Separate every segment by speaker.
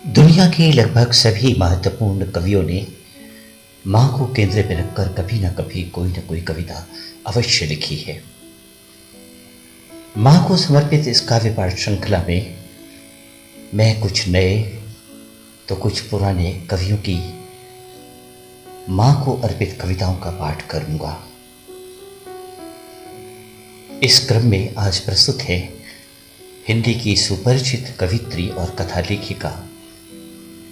Speaker 1: दुनिया के लगभग सभी महत्वपूर्ण कवियों ने माँ को केंद्र में रखकर कभी न कभी कोई न कोई कविता अवश्य लिखी है। माँ को समर्पित इस काव्य पाठ श्रृंखला में मैं कुछ नए तो कुछ पुराने कवियों की माँ को अर्पित कविताओं का पाठ करूंगा। इस क्रम में आज प्रस्तुत है हिंदी की सुपरिचित कवित्री और कथा लेखिका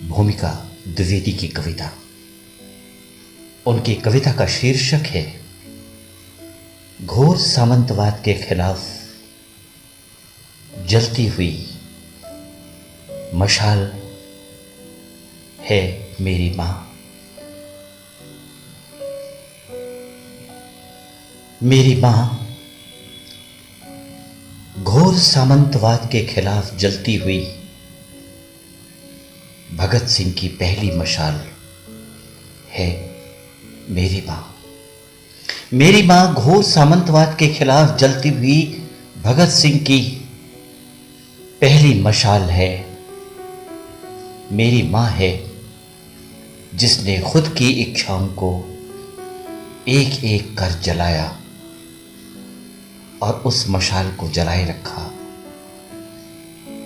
Speaker 1: भूमिका द्विवेदी की कविता। उनकी कविता का शीर्षक है घोर सामंतवाद के खिलाफ जलती हुई मशाल है मेरी मां। मेरी मां घोर सामंतवाद के खिलाफ जलती हुई भगत सिंह की पहली मशाल है मेरी मां। मेरी मां घोर सामंतवाद के खिलाफ जलती हुई भगत सिंह की पहली मशाल है। मेरी मां है जिसने खुद की इच्छाओं को एक एक कर जलाया और उस मशाल को जलाए रखा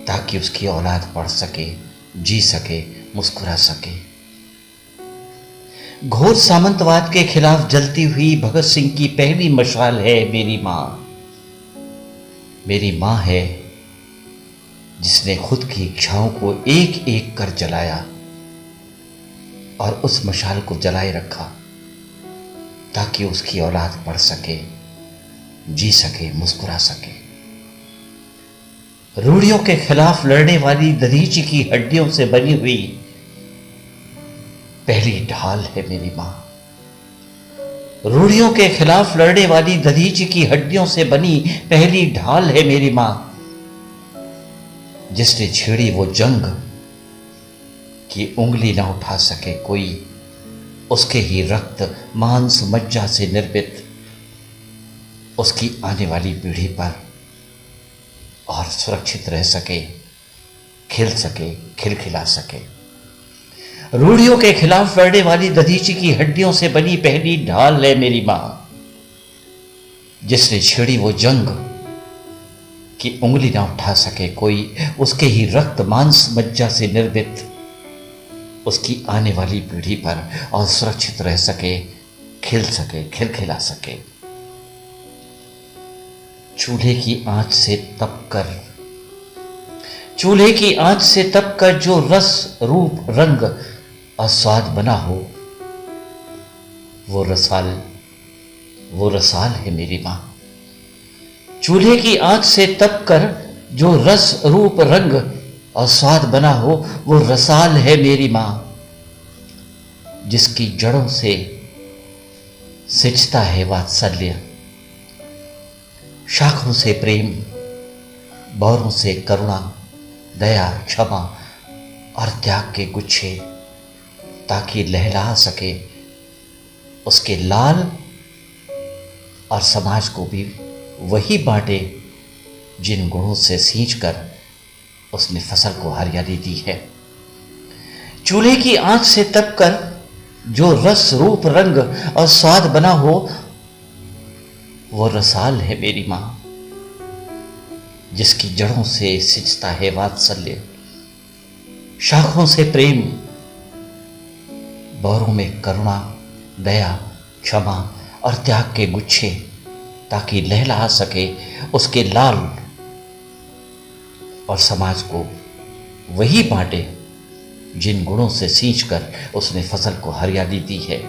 Speaker 1: ताकि उसकी औलाद पढ़ सके, जी सके, मुस्कुरा सके। घोर सामंतवाद के खिलाफ जलती हुई भगत सिंह की पहली मशाल है मेरी मां। मेरी मां है जिसने खुद की इच्छाओं को एक एक कर जलाया और उस मशाल को जलाए रखा ताकि उसकी औलाद पढ़ सके, जी सके, मुस्कुरा सके। रूढ़ियों के खिलाफ लड़ने वाली दधीची की हड्डियों से बनी हुई पहली ढाल है मेरी मां। रूढ़ियों के खिलाफ लड़ने वाली दधीची की हड्डियों से बनी पहली ढाल है मेरी मां, जिसने छेड़ी वो जंग कि उंगली ना उठा सके कोई, उसके ही रक्त मांस मज्जा से निर्मित उसकी आने वाली पीढ़ी पर और सुरक्षित रह सके, खिल सके, खिलखिला सके। रूढ़ियों के खिलाफ लड़ने वाली दधीची की हड्डियों से बनी पहली ढाल है मेरी मां, जिसने छेड़ी वो जंग कि उंगली ना उठा सके कोई, उसके ही रक्त मांस मज्जा से निर्मित उसकी आने वाली पीढ़ी पर और सुरक्षित रह सके, खिल सके, खिलखिला सके। चूल्हे की आंच से तपकर, चूल्हे की आंच से तपकर जो रस रूप रंग और स्वाद बना हो, वो रसाल है मेरी मां। चूल्हे की आंच से तपकर जो रस रूप रंग और स्वाद बना हो, वो रसाल है मेरी मां, जिसकी जड़ों से सिंचता है वात्सल्य, शाखों से प्रेम, बौरों से करुणा, दया, क्षमा और त्याग के गुच्छे, ताकि लहला सके उसके लाल और समाज को भी वही बांटे जिन गुणों से सींचकर उसने फसल को हरियाली दी है। चूल्हे की आंच से तपकर जो रस रूप रंग और स्वाद बना हो, वो रसाल है मेरी मां, जिसकी जड़ों से सिंचता है वात्सल्य, शाखों से प्रेम, बौरों में करुणा, दया, क्षमा और त्याग के गुच्छे, ताकि लहला सके उसके लाल और समाज को वही बांटे जिन गुणों से सींचकर उसने फसल को हरियाली दी है।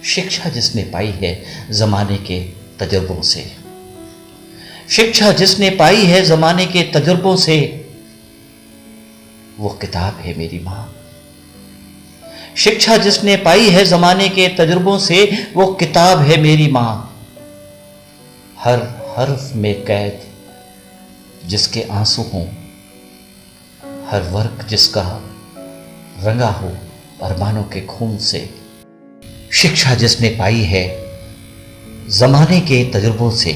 Speaker 1: शिक्षा जिसने पाई है जमाने के तजुर्बों से, शिक्षा जिसने पाई है जमाने के तजुर्बों से, वो किताब है मेरी मां। शिक्षा जिसने पाई है जमाने के तजुर्बों से, वो किताब है मेरी मां। हर हर्फ में कैद जिसके आंसू हों, हर वर्ग जिसका रंगा हो अरमानों के खून से। शिक्षा जिसने पाई है जमाने के तजुर्बों से,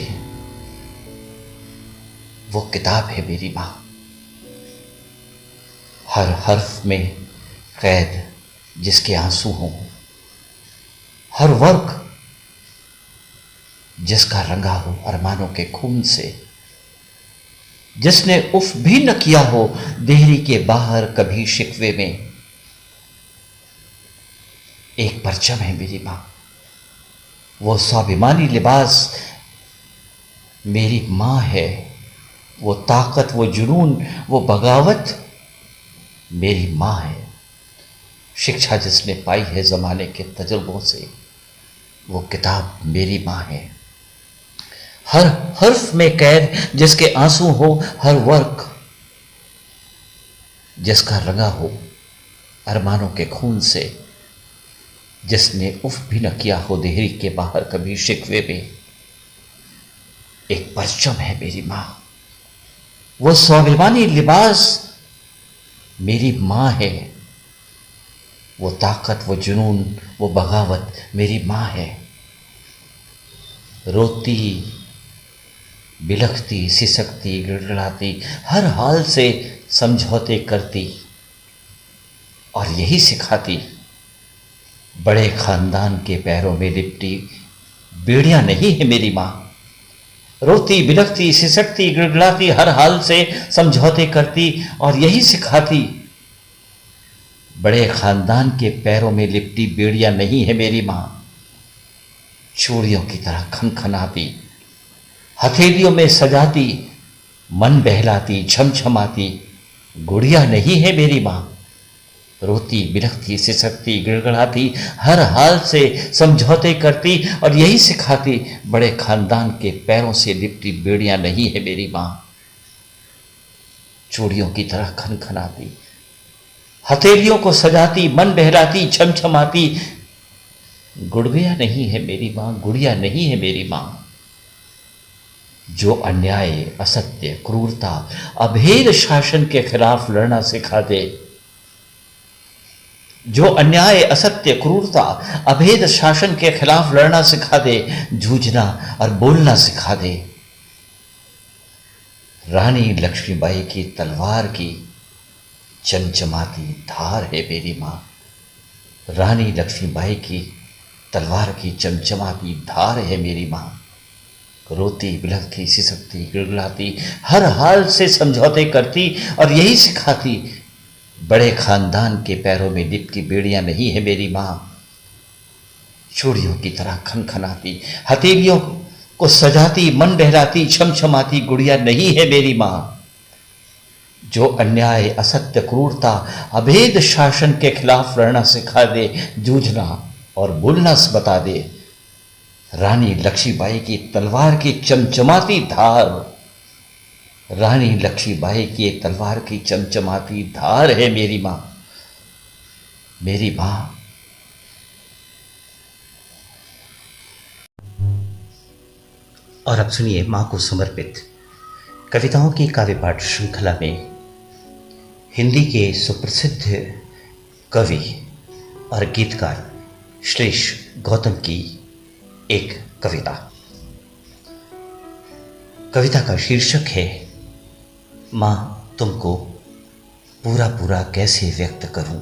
Speaker 1: वो किताब है मेरी मां। हर हर्फ में कैद जिसके आंसू हों, हर वर्क जिसका रंगा हो अरमानों के खून से, जिसने उफ भी न किया हो देहरी के बाहर कभी शिकवे में। एक परचम है मेरी मां, वो स्वाभिमानी लिबास मेरी मां है, वो ताकत, वो जुनून, वो बगावत मेरी मां है। शिक्षा जिसने पाई है जमाने के तजुर्बों से, वो किताब मेरी मां है। हर हर्फ में कैद जिसके आंसू हो, हर वर्क जिसका रंगा हो अरमानों के खून से, जिसने उफ भी न किया हो देहरी के बाहर कभी शिकवे में। एक परचम है मेरी मां, वो स्वाभिमानी लिबास मेरी मां है, वो ताकत, वो जुनून, वो बगावत मेरी मां है। रोती, बिलखती, सिसकती, गिड़गिड़ाती, हर हाल से समझौते करती और यही सिखाती, बड़े खानदान के पैरों में लिपटी बेड़ियां नहीं है मेरी मां। रोती, बिलखती, सिसकती, गिड़गिड़ाती, हर हाल से समझौते करती और यही सिखाती, बड़े खानदान के पैरों में लिपटी बेड़ियां नहीं है मेरी मां। चूड़ियों की तरह खनखनाती, हथेलियों में सजाती, मन बहलाती, छमछमाती गुड़िया नहीं है मेरी मां। रोती, बिलखती, सिसकती, गिड़गिड़ाती, हर हाल से समझौते करती और यही सिखाती, बड़े खानदान के पैरों से लिपटी बेड़ियां नहीं है मेरी मां। चूड़ियों की तरह खनखनाती, हथेलियों को सजाती, मन बहलाती, छमछमाती गुड़िया नहीं है मेरी मां, गुड़िया नहीं है मेरी मां। जो अन्याय, असत्य, क्रूरता, अभेद शासन के खिलाफ लड़ना सिखा दे, जो अन्याय, असत्य, क्रूरता, अभेद शासन के खिलाफ लड़ना सिखा दे, जूझना और बोलना सिखा दे। रानी लक्ष्मीबाई की तलवार की चमचमाती धार है मेरी मां। रानी लक्ष्मीबाई की तलवार की चमचमाती धार है मेरी मां। रोती, बिलखती, सिसकती, गिड़गिड़ाती, हर हाल से समझौते करती और यही सिखाती, बड़े खानदान के पैरों में लिपटी बेड़ियां नहीं है मेरी मां। चूड़ियों की तरह खनखनाती, हथेलियों को सजाती, मन बहलाती, छमछमाती गुड़िया नहीं है मेरी मां। जो अन्याय, असत्य, क्रूरता, अभेद शासन के खिलाफ लड़ना सिखा दे, जूझना और बोलना बता दे। रानी लक्ष्मीबाई की तलवार की चमचमाती धार, रानी लक्ष्मीबाई की तलवार की चमचमाती धार है मेरी मां, मेरी मां। और अब सुनिए मां को समर्पित कविताओं की काव्य पाठ श्रृंखला में हिंदी के सुप्रसिद्ध कवि और गीतकार श्लेष गौतम की एक कविता। कविता का शीर्षक है मां तुमको पूरा पूरा कैसे व्यक्त करूं।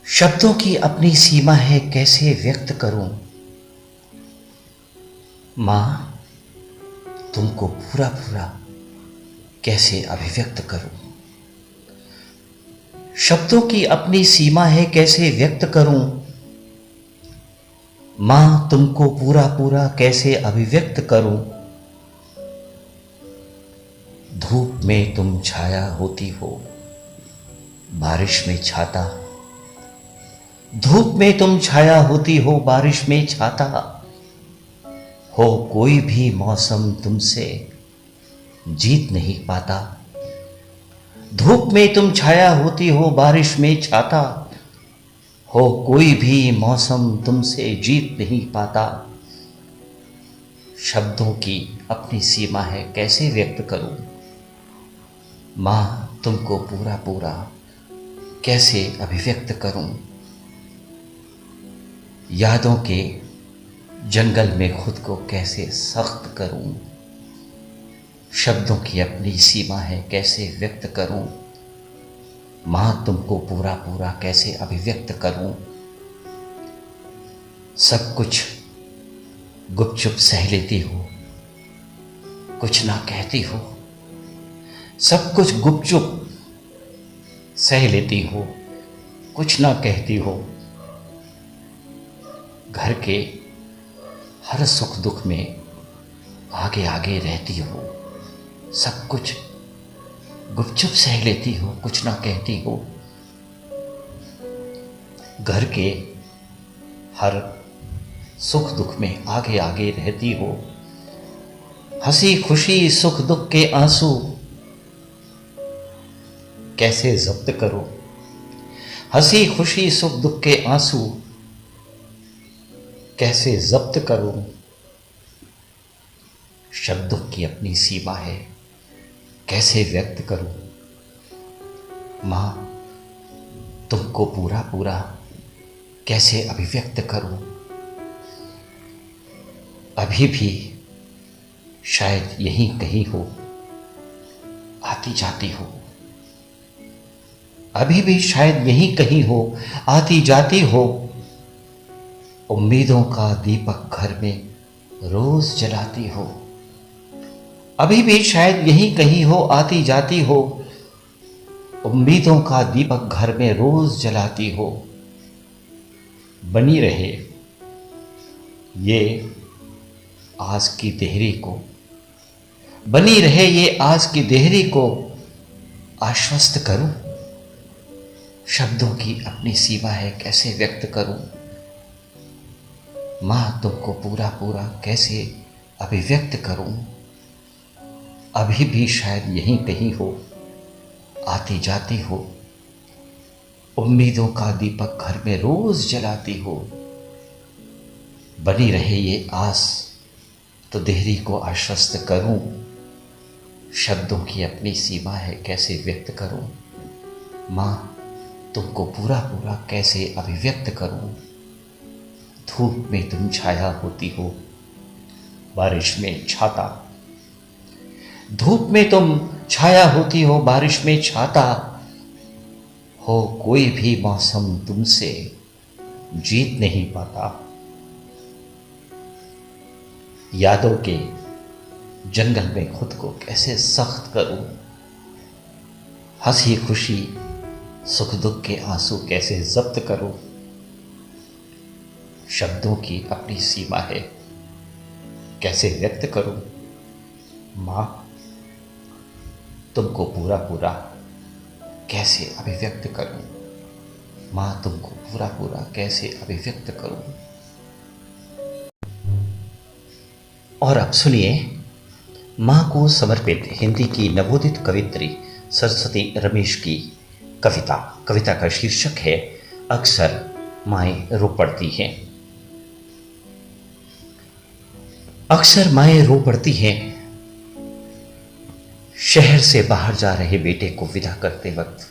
Speaker 1: शब्दों की अपनी सीमा है, कैसे व्यक्त करूं। मां तुमको पूरा पूरा कैसे अभिव्यक्त करूं। शब्दों की अपनी सीमा है, कैसे व्यक्त करूं। मां तुमको पूरा पूरा कैसे अभिव्यक्त करूं। धूप में तुम छाया होती हो, बारिश में छाता। धूप में तुम छाया होती हो, बारिश में छाता। हो कोई भी मौसम तुमसे जीत नहीं पाता। धूप में तुम छाया होती हो, बारिश में छाता। हो कोई भी मौसम तुमसे जीत नहीं पाता। शब्दों की अपनी सीमा है, कैसे व्यक्त करूं। मां तुमको पूरा पूरा कैसे अभिव्यक्त करूं। यादों के जंगल में खुद को कैसे सख्त करूं। शब्दों की अपनी सीमा है, कैसे व्यक्त करूं। माँ तुमको पूरा पूरा कैसे अभिव्यक्त करूं। सब कुछ गुपचुप सह लेती हो, कुछ ना कहती हो। सब कुछ गुपचुप सह लेती हो, कुछ ना कहती हो। घर के हर सुख दुख में आगे आगे रहती हो। सब कुछ गुपचुप सह लेती हो, कुछ ना कहती हो। घर के हर सुख दुख में आगे आगे रहती हो। हंसी खुशी सुख दुख के आंसू कैसे जब्त करो। हंसी खुशी सुख दुख के आंसू कैसे जब्त करो। शब्दों की अपनी सीमा है, कैसे व्यक्त करूं। मां तुमको पूरा पूरा कैसे अभिव्यक्त करूं। अभी भी शायद यहीं कहीं हो, आती जाती हो। अभी भी शायद यहीं कहीं हो, आती जाती हो। उम्मीदों का दीपक घर में रोज जलाती हो। अभी भी शायद यहीं कहीं हो, आती जाती हो। उम्मीदों का दीपक घर में रोज जलाती हो। बनी रहे ये आस की देहरी को, बनी रहे ये आस की देहरी को आश्वस्त करूं। शब्दों की अपनी सीमा है, कैसे व्यक्त करूं। मां तुमको पूरा पूरा कैसे अभिव्यक्त करूं। अभी भी शायद यहीं कहीं हो, आती जाती हो। उम्मीदों का दीपक घर में रोज जलाती हो। बनी रहे ये आस तो देहरी को आश्वस्त करूं। शब्दों की अपनी सीमा है, कैसे व्यक्त करूं। मां तुमको पूरा पूरा कैसे अभिव्यक्त करूं। धूप में तुम छाया होती हो, बारिश में छाता। धूप में तुम छाया होती हो, बारिश में छाता हो। कोई भी मौसम तुमसे जीत नहीं पाता। यादों के जंगल में खुद को कैसे सख्त करूं। हंसी खुशी सुख दुख के आंसू कैसे जब्त करूं। शब्दों की अपनी सीमा है, कैसे व्यक्त करूं। मां तुमको पूरा पूरा कैसे अभिव्यक्त करूं। मां तुमको पूरा पूरा कैसे अभिव्यक्त करूं। और अब सुनिए मां को समर्पित हिंदी की नवोदित कवित्री सरस्वती रमेश की कविता। कविता का शीर्षक है अक्सर माएं रो पड़ती हैं। अक्सर माएं रो पड़ती हैं, शहर से बाहर जा रहे बेटे को विदा करते वक्त।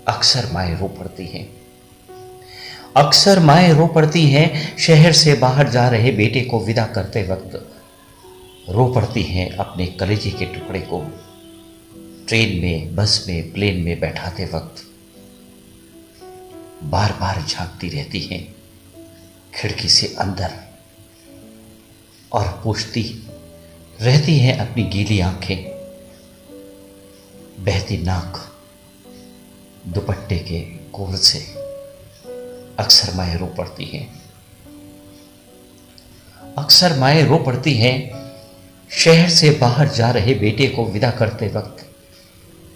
Speaker 1: अक्सर माएं रो पड़ती हैं। अक्सर माएं रो पड़ती हैं, शहर से बाहर जा रहे बेटे को विदा करते वक्त। रो पड़ती हैं अपने कलेजे के टुकड़े को ट्रेन में, बस में, प्लेन में बैठाते वक्त। बार बार झांकती रहती हैं खिड़की से अंदर और पूछती रहती हैं अपनी गीली आंखें, बहती नाक दुपट्टे के कोर से। अक्सर माएं रो पड़ती हैं। अक्सर माएं रो पड़ती हैं, शहर से बाहर जा रहे बेटे को विदा करते वक्त।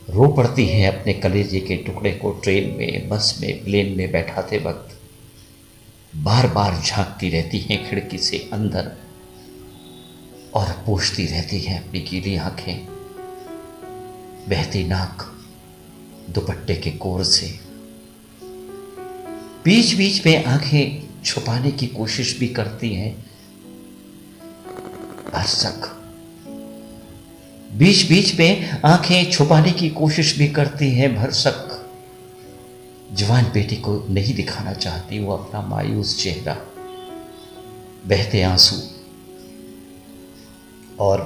Speaker 1: रो पड़ती हैं अपने कलेजे के टुकड़े को ट्रेन में, बस में, प्लेन में बैठाते वक्त। बार बार झांकती रहती हैं खिड़की से अंदर और पूछती रहती हैं अपनी गीली आंखें, बहती नाक दुपट्टे के कोर से। बीच बीच में आंखें छुपाने की कोशिश भी करती हैं भरसक। बीच बीच में आंखें छुपाने की कोशिश भी करती हैं भरसक। जवान बेटी को नहीं दिखाना चाहती वो अपना मायूस चेहरा, बहते आंसू और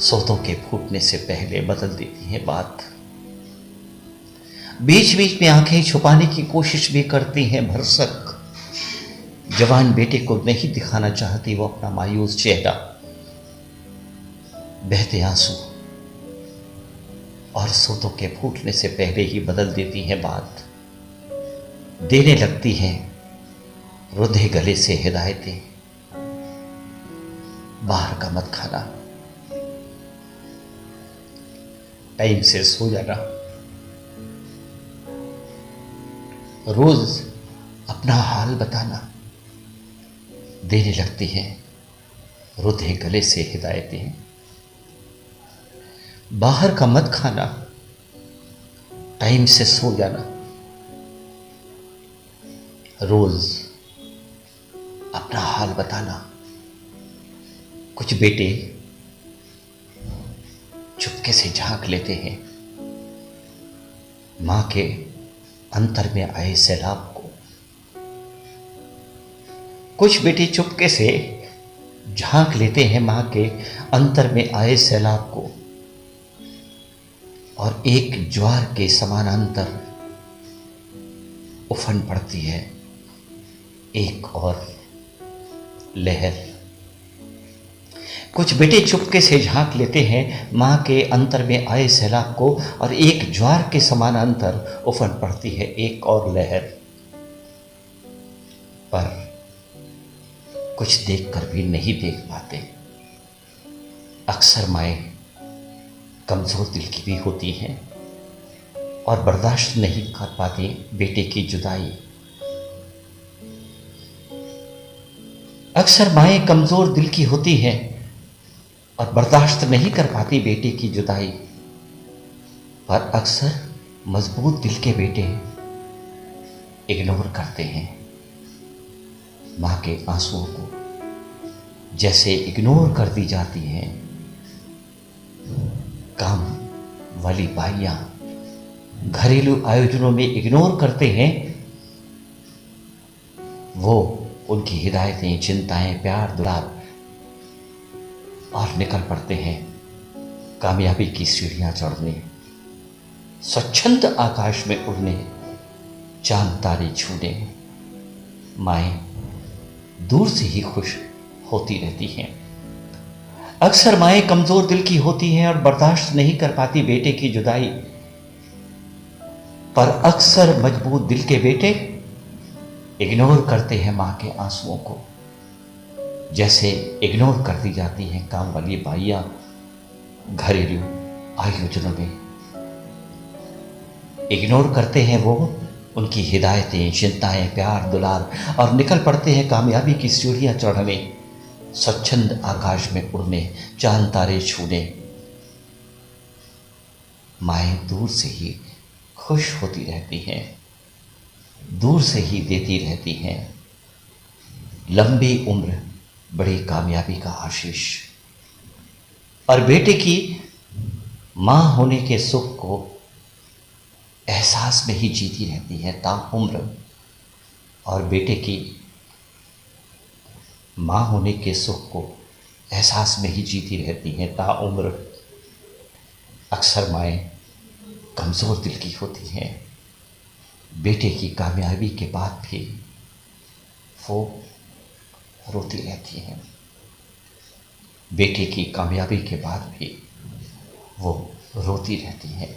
Speaker 1: सोतों के फूटने से पहले बदल देती हैं बात। बीच बीच में आंखें छुपाने की कोशिश भी करती हैं भरसक। जवान बेटे को नहीं दिखाना चाहती वो अपना मायूस चेहरा। बहते आंसू और सोतों के फूटने से पहले ही बदल देती हैं बात। देने लगती हैं रुधे गले से हिदायतें। बाहर का मत खाना, टाइम से सो जाना, रोज अपना हाल बताना। देने लगती हैं रुधे गले से हिदायतें। बाहर का मत खाना, टाइम से सो जाना, रोज अपना हाल बताना। कुछ बेटे चुपके से झांक लेते हैं मां के अंतर में आए सैलाब को। कुछ बेटे चुपके से झांक लेते हैं मां के अंतर में आए सैलाब को, और एक ज्वार के समानांतर उफन पड़ती है एक और लहर। कुछ बेटे चुपके से झांक लेते हैं मां के अंतर में आए सैलाब को, और एक ज्वार के समानांतर उफन पड़ती है एक और लहर। पर कुछ देखकर भी नहीं देख पाते। अक्सर माएं कमजोर दिल की भी होती हैं और बर्दाश्त नहीं कर पाती बेटे की जुदाई। अक्सर माएं कमजोर दिल की होती हैं और बर्दाश्त नहीं कर पाती बेटे की जुदाई। पर अक्सर मजबूत दिल के बेटे इग्नोर करते हैं मां के आंसुओं को, जैसे इग्नोर कर दी जाती हैं काम वाली बाइयां घरेलू आयोजनों में इग्नोर करते हैं वो उनकी हिदायतें, चिंताएं, प्यार, दुलार, और निकल पड़ते हैं कामयाबी की सीढ़ियां चढ़ने, स्वच्छंद आकाश में उड़ने, चांद तारे छूने। माएं दूर से ही खुश होती रहती हैं। अक्सर माएं कमजोर दिल की होती हैं और बर्दाश्त नहीं कर पाती बेटे की जुदाई। पर अक्सर मजबूत दिल के बेटे इग्नोर करते हैं मां के आंसुओं को, जैसे इग्नोर कर दी जाती हैं काम वाली बाइयां घरेलू आयोजनों में। इग्नोर करते हैं वो उनकी हिदायतें, चिंताएं, प्यार, दुलार, और निकल पड़ते हैं कामयाबी की सीढ़ियां चढ़ने, स्वच्छंद आकाश में उड़ने, चांद तारे छूने। माएं दूर से ही खुश होती रहती हैं, दूर से ही देती रहती हैं लंबी उम्र, बड़ी कामयाबी का आशीष। और बेटे की मां होने के सुख को एहसास में ही जीती रहती है ताउम्र। और बेटे की मां होने के सुख को एहसास में ही जीती रहती हैं ताउम्र। अक्सर माएं कमज़ोर दिल की होती हैं। बेटे की कामयाबी के बाद भी वो रोती रहती हैं। बेटे की कामयाबी के बाद भी वो रोती रहती हैं।